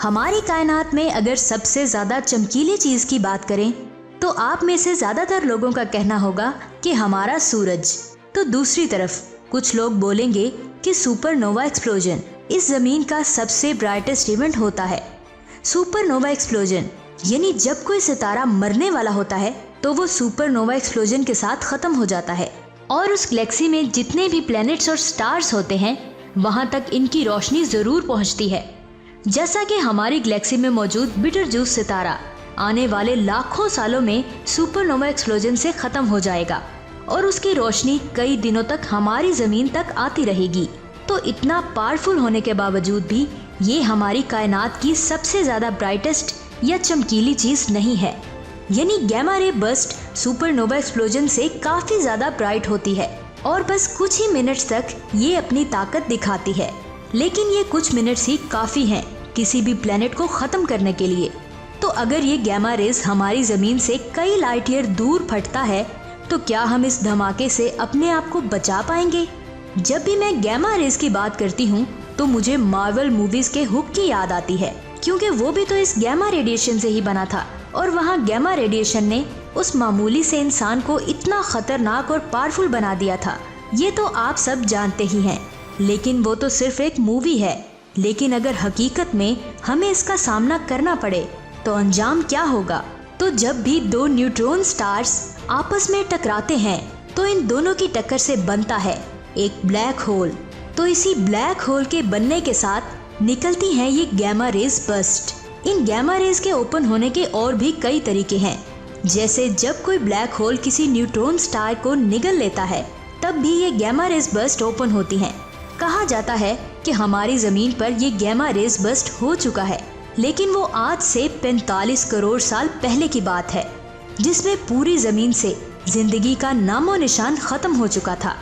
हमारी कायनात में अगर सबसे ज्यादा चमकीली चीज की बात करें तो आप में से ज्यादातर लोगों का कहना होगा कि हमारा सूरज। तो दूसरी तरफ कुछ लोग बोलेंगे कि सुपरनोवा एक्सप्लोजन इस जमीन का सबसे ब्राइटेस्ट इवेंट होता है। सुपरनोवा एक्सप्लोजन यानी जब कोई सितारा मरने वाला होता है तो वो सुपरनोवा एक्सप्लोजन के साथ खत्म हो जाता है और उस गैलेक्सी में जितने भी प्लैनेट्स और स्टार्स होते हैं वहां तक इनकी रोशनी जरूर पहुंचती है। जैसा कि हमारी गैलेक्सी में मौजूद बीटलजूस सितारा आने वाले लाखों सालों में सुपरनोवा एक्सप्लोजन से खत्म हो जाएगा और उसकी रोशनी कई दिनों तक हमारी जमीन तक आती रहेगी। तो इतना पावरफुल होने के बावजूद भी ये हमारी कायनात की सबसे ज्यादा ब्राइटेस्ट या चमकीली चीज नहीं है। यानी गैमा रे बर्स्ट सुपरनोवा एक्सप्लोजन से काफी ज्यादा ब्राइट होती है और बस कुछ ही मिनट्स तक ये अपनी ताकत दिखाती है। लेकिन ये कुछ मिनट्स ही काफी हैं किसी भी प्लेनेट को खत्म करने के लिए। तो अगर ये गैमा रेज हमारी जमीन से कई लाइट ईयर दूर फटता है तो क्या हम इस धमाके से अपने आप को बचा पाएंगे? जब भी मैं गैमा रेज की बात करती हूँ तो मुझे मार्वल मूवीज के हुक की याद आती है, क्योंकि वो भी तो इस गैमा रेडिएशन से ही बना था और वहाँ गैमा रेडिएशन ने उस मामूली से इंसान को इतना खतरनाक और पावरफुल बना दिया था। ये तो आप सब जानते ही हैं, लेकिन वो तो सिर्फ एक मूवी है। लेकिन अगर हकीकत में हमें इसका सामना करना पड़े तो अंजाम क्या होगा? तो जब भी दो न्यूट्रॉन स्टार्स आपस में टकराते हैं तो इन दोनों की टक्कर से बनता है एक ब्लैक होल। तो इसी ब्लैक होल के बनने के साथ निकलती हैं ये गैमा रेज बर्स्ट। इन गैमा रेज के ओपन होने के और भी कई तरीके हैं, जैसे जब कोई ब्लैक होल किसी न्यूट्रॉन स्टार को निगल लेता है तब भी ये गैमा रेज बर्स्ट ओपन होती हैं। कहा जाता है कि हमारी जमीन पर ये गैमा रेज बर्स्ट हो चुका है, लेकिन वो आज से 45 करोड़ साल पहले की बात है, जिसमें पूरी जमीन से जिंदगी का नामो निशान खत्म हो चुका था।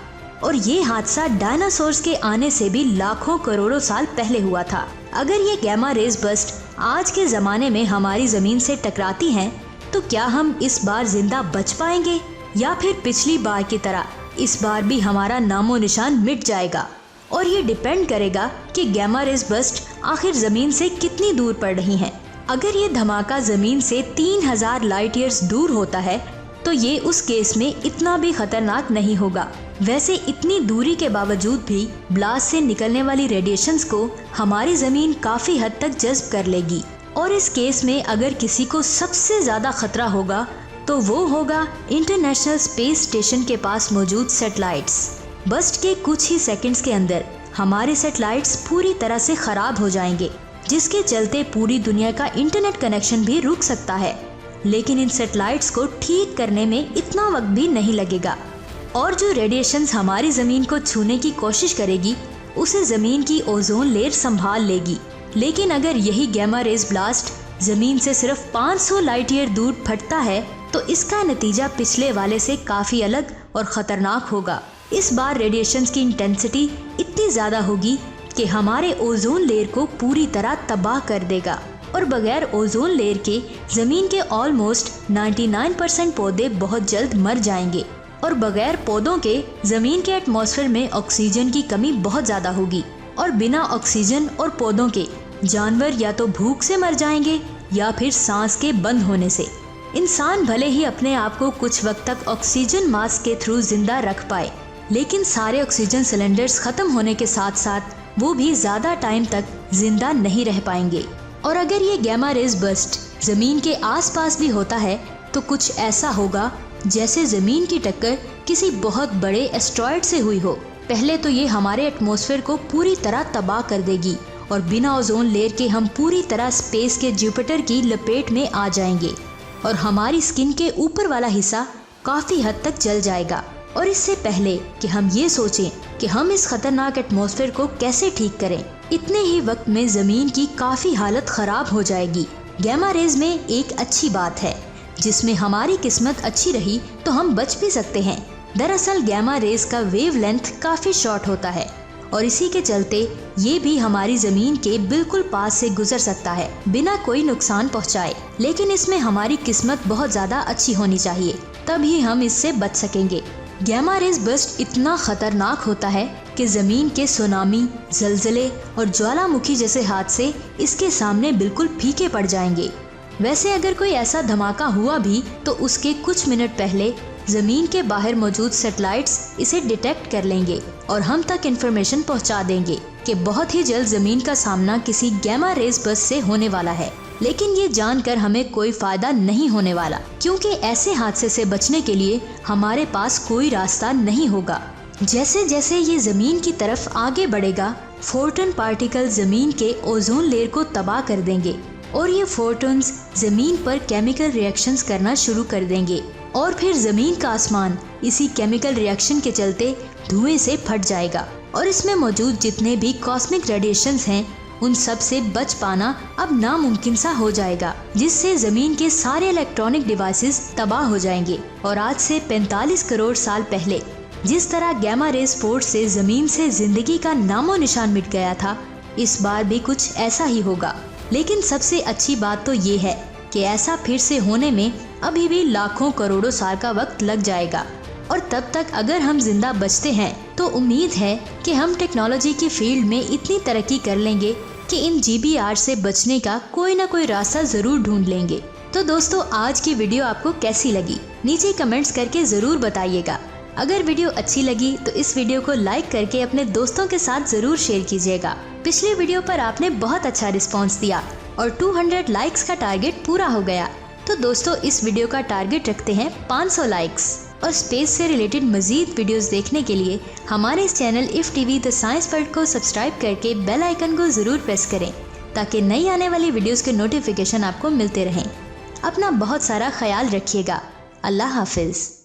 और ये हादसा डायनासोर्स के आने से भी लाखों करोड़ों साल पहले हुआ था। अगर ये गैमा रेज बर्स्ट आज के जमाने में हमारी जमीन से टकराती हैं, तो क्या हम इस बार जिंदा बच पाएंगे या फिर पिछली बार की तरह इस बार भी हमारा नामो निशान मिट जाएगा? और ये डिपेंड करेगा कि गैमा रेज बर्स्ट आखिर जमीन से कितनी दूर पड़ रही हैं। अगर ये धमाका जमीन से 3000 लाइट ईयर्स दूर होता है तो ये उस केस में इतना भी खतरनाक नहीं होगा। वैसे इतनी दूरी के बावजूद भी ब्लास्ट से निकलने वाली रेडिएशंस को हमारी जमीन काफी हद तक जज्ब कर लेगी। और इस केस में अगर किसी को सबसे ज्यादा खतरा होगा तो वो होगा इंटरनेशनल स्पेस स्टेशन के पास मौजूद सैटेलाइट्स। बस्ट के कुछ ही सेकंड्स के अंदर हमारे सैटेलाइट्स पूरी तरह से खराब हो जाएंगे, जिसके चलते पूरी दुनिया का इंटरनेट कनेक्शन भी रुक सकता है। लेकिन इन सैटेलाइट्स को ठीक करने में इतना वक्त भी नहीं लगेगा और जो रेडिएशंस हमारी जमीन को छूने की कोशिश करेगी उसे जमीन की ओजोन लेयर संभाल लेगी। लेकिन अगर यही गैमा रेज ब्लास्ट जमीन से सिर्फ 500 लाइट ईयर दूर फटता है तो इसका नतीजा पिछले वाले से काफी अलग और खतरनाक होगा। इस बार रेडिएशंस की इंटेंसिटी इतनी ज्यादा होगी कि हमारे ओजोन लेयर को पूरी तरह तबाह कर देगा और बगैर ओजोन लेयर के जमीन के ऑलमोस्ट 99% पौधे बहुत जल्द मर जाएंगे और बगैर पौधों के जमीन के एटमॉस्फेयर में ऑक्सीजन की कमी बहुत ज्यादा होगी और बिना ऑक्सीजन और पौधों के जानवर या तो भूख से मर जाएंगे या फिर सांस के बंद होने से। इंसान भले ही अपने आप को कुछ वक्त तक ऑक्सीजन मास्क के थ्रू जिंदा रख पाए, लेकिन सारे ऑक्सीजन सिलेंडर्स खत्म होने के साथ साथ वो भी ज्यादा टाइम तक जिंदा नहीं रह पाएंगे। और अगर ये गैमा रेज बर्स्ट जमीन के आसपास भी होता है तो कुछ ऐसा होगा जैसे जमीन की टक्कर किसी बहुत बड़े एस्ट्रॉयड से हुई हो। पहले तो ये हमारे एटमॉस्फेयर को पूरी तरह तबाह कर देगी और बिना ओजोन लेयर के हम पूरी तरह स्पेस के जुपिटर की लपेट में आ जाएंगे और हमारी स्किन के ऊपर वाला हिस्सा काफी हद तक जल जाएगा। और इससे पहले कि हम ये सोचें कि हम इस खतरनाक एटमॉस्फेयर को कैसे ठीक करें, इतने ही वक्त में जमीन की काफी हालत खराब हो जाएगी। गैमा रेज में एक अच्छी बात है जिसमें हमारी किस्मत अच्छी रही तो हम बच भी सकते हैं। दरअसल गैमा रेज का वेव लेंथ काफी शॉर्ट होता है और इसी के चलते ये भी हमारी जमीन के बिल्कुल पास से गुजर सकता है बिना कोई नुकसान पहुंचाए। लेकिन इसमें हमारी किस्मत बहुत ज्यादा अच्छी होनी चाहिए, तभी हम इससे बच सकेंगे। गैमा रेज बर्स्ट इतना खतरनाक होता है कि जमीन के सुनामी, जलजले और ज्वालामुखी जैसे हादसे इसके सामने बिल्कुल फीके पड़ जाएंगे। वैसे अगर कोई ऐसा धमाका हुआ भी तो उसके कुछ मिनट पहले जमीन के बाहर मौजूद सैटेलाइट्स इसे डिटेक्ट कर लेंगे और हम तक इंफॉर्मेशन पहुंचा देंगे कि बहुत ही जल्द जमीन का सामना किसी गैमा रेज बस से होने वाला है। लेकिन ये जानकर हमें कोई फायदा नहीं होने वाला, क्योंकि ऐसे हादसे से बचने के लिए हमारे पास कोई रास्ता नहीं होगा। जैसे जैसे ये जमीन की तरफ आगे बढ़ेगा, फोटोन पार्टिकल जमीन के ओजोन लेयर को तबाह कर देंगे और ये फोटोन्स जमीन पर केमिकल रिएक्शंस करना शुरू कर देंगे और फिर जमीन का आसमान इसी केमिकल रिएक्शन के चलते धुएं से फट जाएगा और इसमें मौजूद जितने भी कॉस्मिक रेडिएशंस हैं उन सब से बच पाना अब नामुमकिन सा हो जाएगा, जिससे जमीन के सारे इलेक्ट्रॉनिक डिवाइसेस तबाह हो जाएंगे। और आज से 45 करोड़ साल पहले जिस तरह गैमा रेज फोर्स से जमीन से जिंदगी का नामो निशान मिट गया था, इस बार भी कुछ ऐसा ही होगा। लेकिन सबसे अच्छी बात तो ये है कि ऐसा फिर से होने में अभी भी लाखों करोड़ों साल का वक्त लग जाएगा और तब तक अगर हम जिंदा बचते हैं तो उम्मीद है कि हम टेक्नोलॉजी की फील्ड में इतनी तरक्की कर लेंगे कि इन GBR से बचने का कोई ना कोई रास्ता जरूर ढूंढ लेंगे। तो दोस्तों, आज की वीडियो आपको कैसी लगी नीचे कमेंट्स करके जरूर बताइएगा। अगर वीडियो अच्छी लगी तो इस वीडियो को लाइक करके अपने दोस्तों के साथ जरूर शेयर कीजिएगा। पिछले वीडियो पर आपने बहुत अच्छा रिस्पॉन्स दिया और 200 लाइक्स का टारगेट पूरा हो गया। तो दोस्तों, इस वीडियो का टारगेट रखते हैं 500 लाइक्स। और स्पेस से रिलेटेड मजीद वीडियोस देखने के लिए हमारे इस channel if TV the science world को सब्सक्राइब करके बेल आइकन को जरूर प्रेस करें ताकि नई आने वाली वीडियोस के नोटिफिकेशन आपको मिलते रहें। अपना बहुत सारा ख्याल रखिएगा। अल्लाह हाफिज।